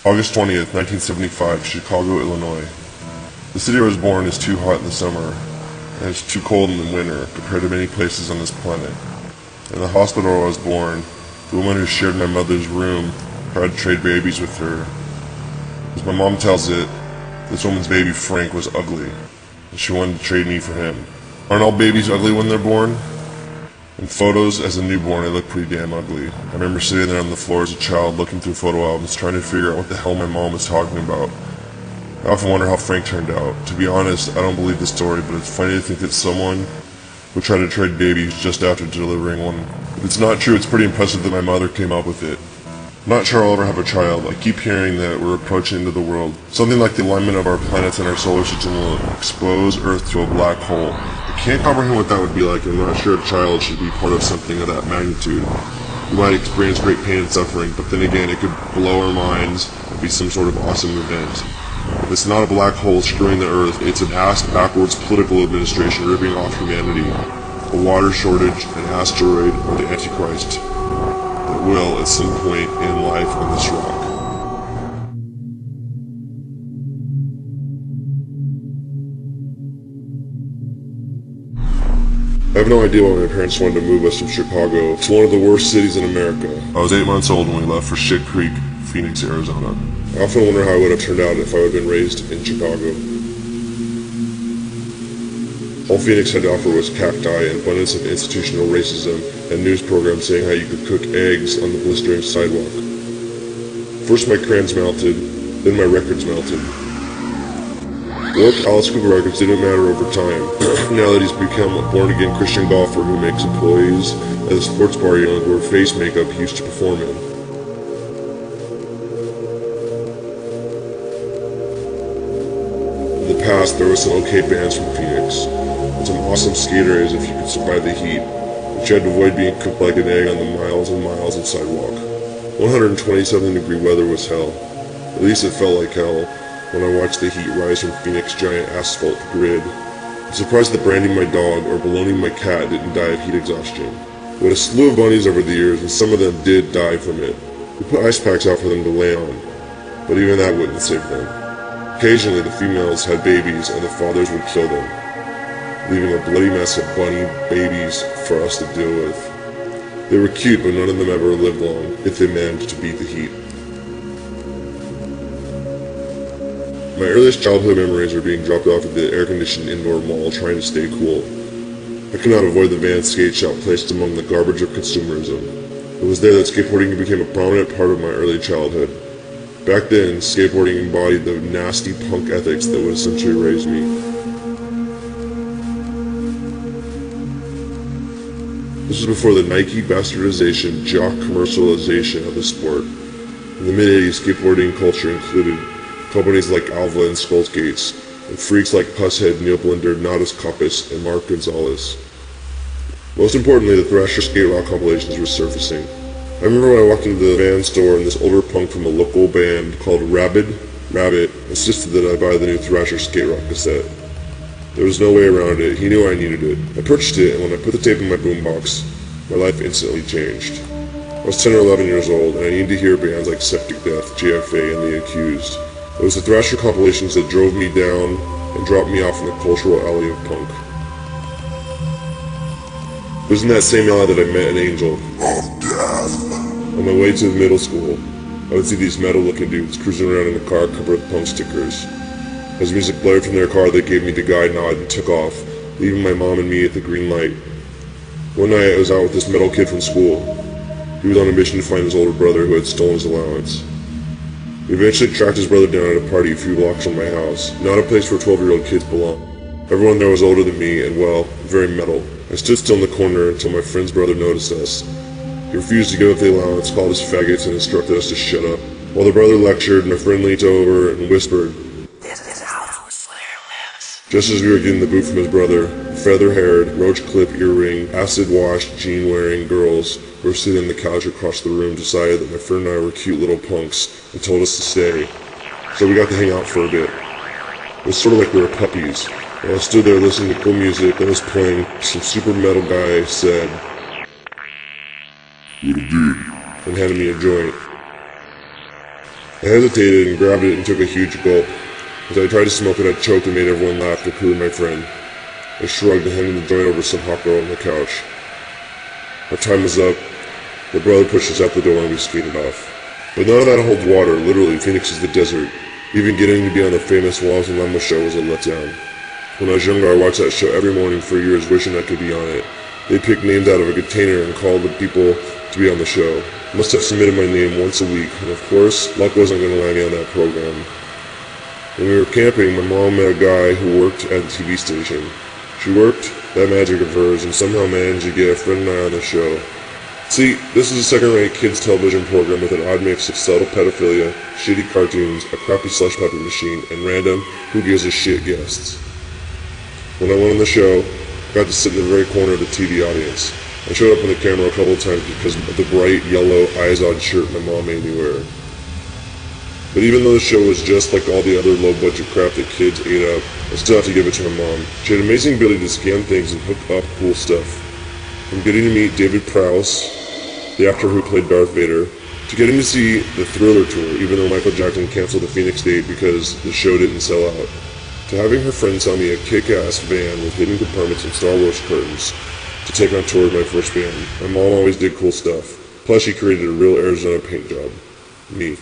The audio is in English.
August 20th, 1975, Chicago, Illinois. The city I was born is too hot in the summer, and it's too cold in the winter compared to many places on this planet. In the hospital where I was born, the woman who shared my mother's room tried to trade babies with her. As my mom tells it, this woman's baby Frank was ugly, and she wanted to trade me for him. Aren't all babies ugly when they're born? In photos, as a newborn, I looked pretty damn ugly. I remember sitting there on the floor as a child looking through photo albums trying to figure out what the hell my mom was talking about. I often wonder how Frank turned out. To be honest, I don't believe the story, but it's funny to think that someone would try to trade babies just after delivering one. If it's not true, it's pretty impressive that my mother came up with it. I'm not sure I'll ever have a child. I keep hearing that we're approaching into the world. Something like the alignment of our planets and our solar system will expose Earth to a black hole. I can't comprehend what that would be like, and I'm not sure a child should be part of something of that magnitude. We might experience great pain and suffering, but then again, it could blow our minds and be some sort of awesome event. If it's not a black hole screwing the Earth, it's an ass-backwards political administration ripping off humanity, a water shortage, an asteroid, or the Antichrist that will, at some point end life on this rock. I have no idea why my parents wanted to move us from Chicago to one of the worst cities in America. I was 8 months old when we left for Shit Creek, Phoenix, Arizona. I often wonder how I would have turned out if I would have been raised in Chicago. All Phoenix had to offer was cacti, an abundance of institutional racism, and news programs saying how you could cook eggs on the blistering sidewalk. First my crayons melted, then my records melted. Work Alice Cooper records didn't matter over time. Now that he's become a born-again Christian golfer who makes employees at a sports bar he owned where face makeup he used to perform in. In the past, there were some okay bands from Phoenix, and some awesome skaters if you could survive the heat, but you had to avoid being cooked like an egg on the miles and miles of sidewalk. 127-degree weather was hell. At least it felt like hell when I watched the heat rise from Phoenix's giant asphalt grid. I'm surprised that Brandy, my dog, or Baloney, my cat, didn't die of heat exhaustion. We had a slew of bunnies over the years, and some of them did die from it. We put ice packs out for them to lay on, but even that wouldn't save them. Occasionally, the females had babies, and the fathers would kill them, leaving a bloody mess of bunny babies for us to deal with. They were cute, but none of them ever lived long, if they managed to beat the heat. My earliest childhood memories are being dropped off at the air-conditioned indoor mall trying to stay cool. I could not avoid the van skate shop placed among the garbage of consumerism. It was there that skateboarding became a prominent part of my early childhood. Back then, skateboarding embodied the nasty punk ethics that would essentially raise me. This was before the Nike bastardization, jock commercialization of the sport. In the mid-80s, skateboarding culture included companies like Alva and Skullskates, and freaks like Pusshead, Neil Blinder, Nadas Kopis, and Mark Gonzalez. Most importantly, the Thrasher skate rock compilations were surfacing. I remember when I walked into the van store and this older punk from a local band called Rabbit insisted that I buy the new Thrasher skate rock cassette. There was no way around it. He knew I needed it. I purchased it, and when I put the tape in my boombox, my life instantly changed. I was 10 or 11 years old, and I needed to hear bands like Septic Death, GFA, and The Accused. It was the Thrasher compilations that drove me down and dropped me off in the cultural alley of punk. It was in that same alley that I met an angel of death. On my way to middle school, I would see these metal-looking dudes cruising around in a car covered with punk stickers. As music blared from their car, they gave me the guide nod and took off, leaving my mom and me at the green light. One night, I was out with this metal kid from school. He was on a mission to find his older brother who had stolen his allowance. We eventually tracked his brother down at a party a few blocks from my house, not a place where 12-year-old kids belong. Everyone there was older than me and, well, very metal. I stood still in the corner until my friend's brother noticed us. He refused to give up the allowance, called us faggots, and instructed us to shut up. While the brother lectured, my friend leaned over and whispered, "This is how Slayer lives." Just as we were getting the boot from his brother, feather-haired, roach-clip earring, acid-washed, jean-wearing girls who were sitting on the couch across the room decided that my friend and I were cute little punks and told us to stay. So we got to hang out for a bit. It was sort of like we were puppies. While I stood there listening to cool music that was playing, some super metal guy said, "Little dude," and handed me a joint. I hesitated and grabbed it and took a huge gulp. As I tried to smoke it, I choked and made everyone laugh, including my friend. I shrugged and handed the joint over to some hot girl on the couch. Our time was up. The brother pushed us out the door and we skated off. But none of that holds water. Literally, Phoenix is the desert. Even getting to be on the famous Wallace and Lemma show was a letdown. When I was younger, I watched that show every morning for years, wishing I could be on it. They picked names out of a container and called the people to be on the show. I must have submitted my name once a week, and of course, luck wasn't going to land me on that program. When we were camping, my mom met a guy who worked at the TV station. She worked that magic of hers and somehow managed to get a friend and I on the show. See, this is a second-rate kids television program with an odd mix of subtle pedophilia, shitty cartoons, a crappy slush puppet machine, and random, who gives a shit guests. When I went on the show, I got to sit in the very corner of the TV audience. I showed up on the camera a couple of times because of the bright yellow Izod shirt my mom made me wear. But even though the show was just like all the other low-budget crap that kids ate up, I still have to give it to my mom. She had an amazing ability to scan things and hook up cool stuff. From getting to meet David Prowse, the actor who played Darth Vader, to getting to see the Thriller tour, even though Michael Jackson canceled the Phoenix date because the show didn't sell out, to having her friend sell me a kick-ass van with hidden compartments and Star Wars curtains to take on tour with my first band. My mom always did cool stuff. Plus, she created a real Arizona paint job. Me.